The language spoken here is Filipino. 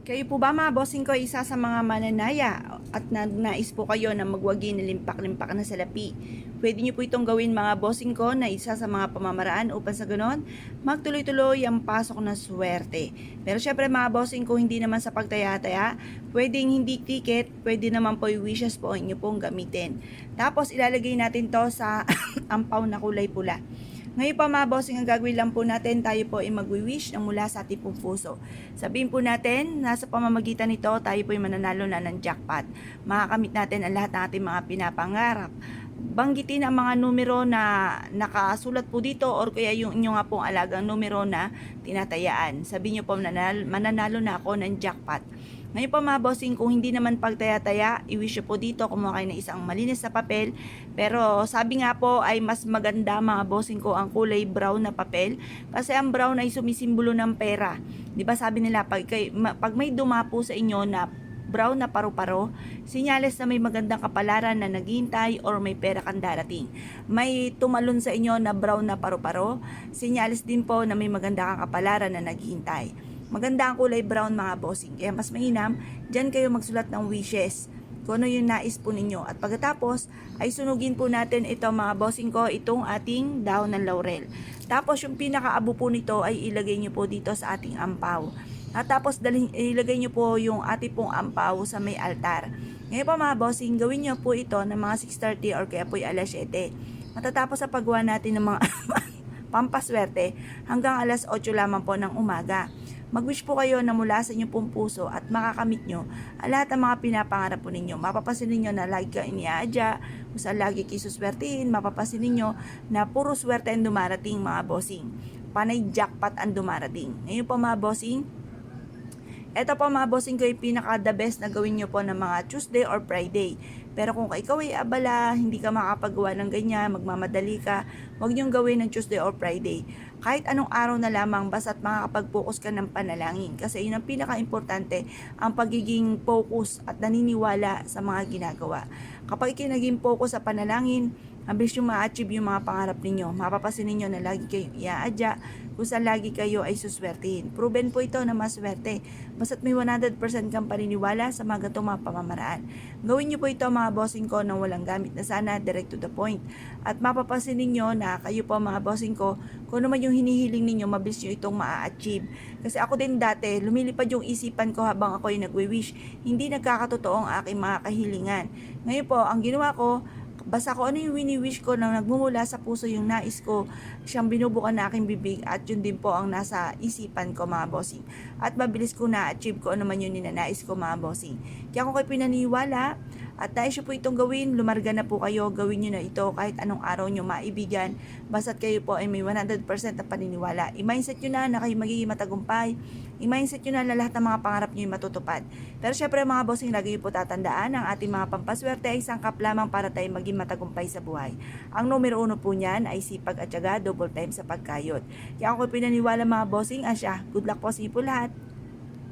Kayo po ba mga bossing ko isa sa mga mananaya at nais po kayo na magwagi na limpak-limpak na salapi? Pwede niyo po itong gawin mga bossing ko na isa sa mga pamamaraan upang sa ganon magtuloy-tuloy ang pasok na swerte. Pero syempre mga bossing ko hindi naman sa pagtaya-taya, pwedeng hindi ticket, pwede naman po yung wishes po inyo pong gamitin. Tapos ilalagay natin to sa ampaw na kulay pula. Ngayon pa mga bossing, ang gagawin lang po natin, tayo po ay magwi-wish ng mula sa ating pong puso. Sabihin po natin, nasa pamamagitan nito, tayo po ay mananalo na ng jackpot. Makakamit natin ang lahat ng ating mga pinapangarap. Banggitin ang mga numero na nakasulat po dito or kaya yung inyo nga pong alagang numero na tinatayaan. Sabihin nyo po, mananalo na ako ng jackpot. Ngayon po mga bossing, kung hindi naman pagtaya-taya, i-wish po dito, kumuha kayo ng isang malinis na papel. Pero sabi nga po ay mas maganda mga bossing ko ang kulay brown na papel. Kasi ang brown ay sumisimbolo ng pera. Di ba sabi nila, pag may dumapo sa inyo na brown na paru-paro, sinyales na may magandang kapalaran na naghihintay or may pera kang darating. May tumalon sa inyo na brown na paru-paro, sinyales din po na may maganda kang kapalaran na naghihintay. Maganda ang kulay brown mga bossing. Kaya mas mainam, dyan kayo magsulat ng wishes. Kung ano yung nais po ninyo. At pagkatapos, ay sunugin po natin ito mga bossing ko, itong ating dahon ng laurel. Tapos yung pinakaabo po nito ay ilagay nyo po dito sa ating ampaw. At tapos ilagay nyo po yung ating pong ampaw sa may altar. Ngayon po mga bossing, gawin nyo po ito ng mga 6:30 or kaya po yung alas 7. Matatapos sa paggawa natin ng mga pampaswerte hanggang alas 8 lamang po ng umaga. Mag-wish po kayo na mula sa inyong pong puso at makakamit nyo ang lahat ng mga pinapangarap po ninyo. Mapapasin ninyo na lagi kayo iniaadya, kung saan lagi kayo suswertihin, mapapasin ninyo na puro swerte ang dumarating mga bossing. Panay jackpot ang dumarating. Ngayon po mga bossing, ito po mga bossing ko yung pinaka the best na gawin nyo po ng mga Tuesday or Friday. Pero kung ikaw ay abala, hindi ka makapagawa ng ganyan, magmamadali ka, huwag nyong gawin ng Tuesday or Friday. Kahit anong araw na lamang, basta't makakapag-focus ka ng panalangin. Kasi yun ang pinaka-importante, ang pagiging focus at naniniwala sa mga ginagawa. Kapag naging focus sa panalangin, mabilis yung ma-achieve yung mga pangarap ninyo. Mapapasin ninyo na lagi kayong iaadya, kung saan lagi kayo ay suswertihin. Proven po ito na maswerte. Basta't may 100% kang paniniwala sa mga gatong mga pamamaraan. Gawin nyo po ito mga bossing ko nang walang gamit na sana, direct to the point. At mapapasin ninyo na kayo po mga bossing ko, kung ano man yung hinihiling ninyo, mabilis nyo itong ma-achieve. Kasi ako din dati, lumilipad yung isipan ko habang ako ay nagwi-wish. Hindi nagkakatotoo ang aking mga kahilingan. Ngayon po, ang ginawa ko, basta ko ano yung wini-wish ko nang nagmumula sa puso yung nais ko, siyang binubukan na aking bibig at yun din po ang nasa isipan ko mga bossing. At mabilis ko na-achieve ko ano man yun ninanais ko mga bossing. Kaya kung kayo pinaniwala at nais po itong gawin, lumarga na po kayo, gawin nyo na ito kahit anong araw nyo maibigan. Basta't kayo po ay may 100% na paniniwala. I-mindset nyo na kayo magiging matagumpay. I-mindset nyo na lahat ng mga pangarap nyo ay matutupad. Pero syempre mga bossing, lagi po tatandaan, ang ating mga pampaswerte ay sangkap lamang para tayo maging matagumpay sa buhay. Ang numero 1 po niyan ay sipag at syaga, double time sa pagkayod. Kaya ako pinaniwala mga bossing, asya, good luck po sa inyo po lahat.